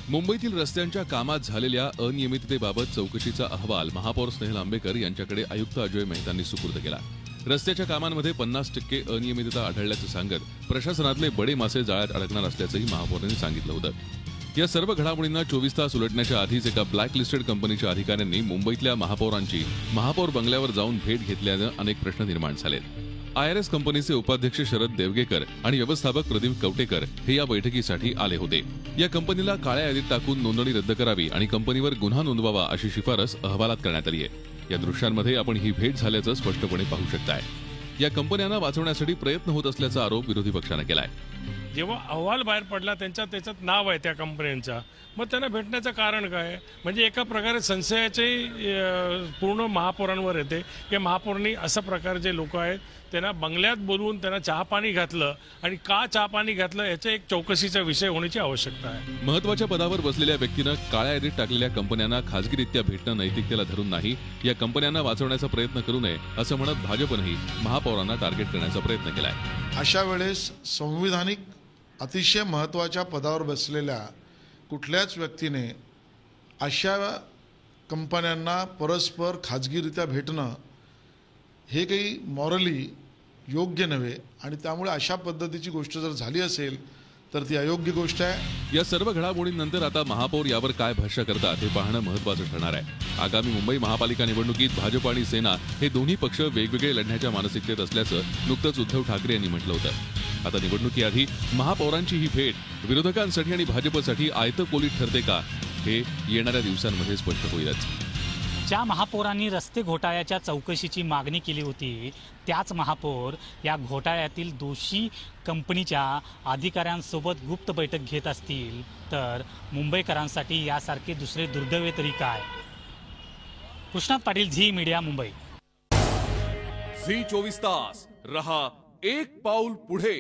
मुंबईतील रस्त्यांच्या कामात झालेल्या अनियमिततेबाबत चौकशीचा अहवाल महापौर स्नेहल आंबेकर यांच्याकडे आयुक्त अजोय मेहतांनी सुपूर्द केला। रस्त्याच्या कामांमध्ये 50% अनियमितता आढळल्याचं सांगत प्रशासनातले बडे मासे जाळ्यात अडकणार असल्याचंही महापौरांनी सांगितलं होतं। या सर्व घडामोडींना 24 तास उलटण्याच्या आधीच एका ब्लॅक लिस्टेड कंपनीच्या अधिकाऱ्यांनी मुंबईतल्या महापौरांची महापौर बंगल्यावर जाऊन भेट घेतल्यानं अनेक प्रश्न निर्माण झालेत। IRS कंपनीचे उपाध्यक्ष शरद देवगेकर आणि व्यवस्थापक प्रदीप कवटेकर हे या बैठकीसाठी आले होते। या कंपनीला काळ्या यादीत टाकून नोंदणी रद्द करावी आणि कंपनीवर गुन्हा नोंदवावा अशी शिफारस अहवालात करण्यात आली आहे। या दृश्यांमध्ये आपण ही भेट झाल्याचं स्पष्टपणे पाहू शकताय। या कंपन्यांना वाचवण्यासाठी प्रयत्न होत असल्याचा आरोप विरोधी पक्षाने केलाय। जेव्हा अहवाल बाहेर पडला त्याच्यात नाव आहे त्या कंपन्यांचा, मग त्यांना भेटण्याचं कारण काय? म्हणजे एका प्रकारे संशयाचे पूर्ण महापौरांवर येते की महापौरांनी अशा प्रकारचे लोक आहेत त्यांना बंगल्यात बोलवून त्यांना चहा पाणी घातलं आणि का चहा पाणी घातलं याचा एक चौकशीचा विषय होण्याची आवश्यकता आहे। महत्त्वाच्या पदावर बसलेल्या व्यक्तीनं काळ्या यादीत टाकलेल्या कंपन्यांना खासगीरित्या भेटणं नैतिकतेला धरून नाही। या कंपन्यांना वाचवण्याचा प्रयत्न करू नये असं म्हणत भाजपनेही महापौरांना टार्गेट करण्याचा प्रयत्न केलाय। अशा वेळेस संविधानिक अतिशय महत्त्वाच्या पदावर बसलेल्या कुठल्याच व्यक्तीने अशा कंपन्यांना परस्पर खाजगीरित्या भेटणं हे काही मॉरली योग्य नव्हे आणि त्यामुळे अशा पद्धतीची गोष्ट जर झाली असेल तर ती अयोग्य गोष्ट आहे। या सर्व घडामोडींनंतर आता महापौर यावर काय भाष्य करतात हे पाहणं महत्त्वाचं ठरणार आहे। आगामी मुंबई महापालिका निवडणुकीत भाजप आणि सेना हे दोन्ही पक्ष वेगवेगळे लढण्याच्या मानसिकतेत असल्याचं नुकतंच उद्धव ठाकरे यांनी म्हटलं होतं। आता निवडणुकीआधी महापौरांची ही भेट विरोधकांसाठी आणि भाजपसाठी आयतकोलीत ठरते का हे येणाऱ्या दिवसांमध्ये स्पष्ट होईलच। ज्या महापौरांनी रस्ते घोटाळ्याच्या चौकशीची मागणी केली होती त्याच महापौर या घोटाळ्यातील दोषी कंपनीच्या अधिकाऱ्यांसोबत गुप्त बैठक घेत असतील तर मुंबईकरांसाठी यासारखे दुसरे दुर्दैव तरी काय? कृष्णात पाटील, झी मीडिया, मुंबई। झी 24 तास रहा एक पाऊल पुढे।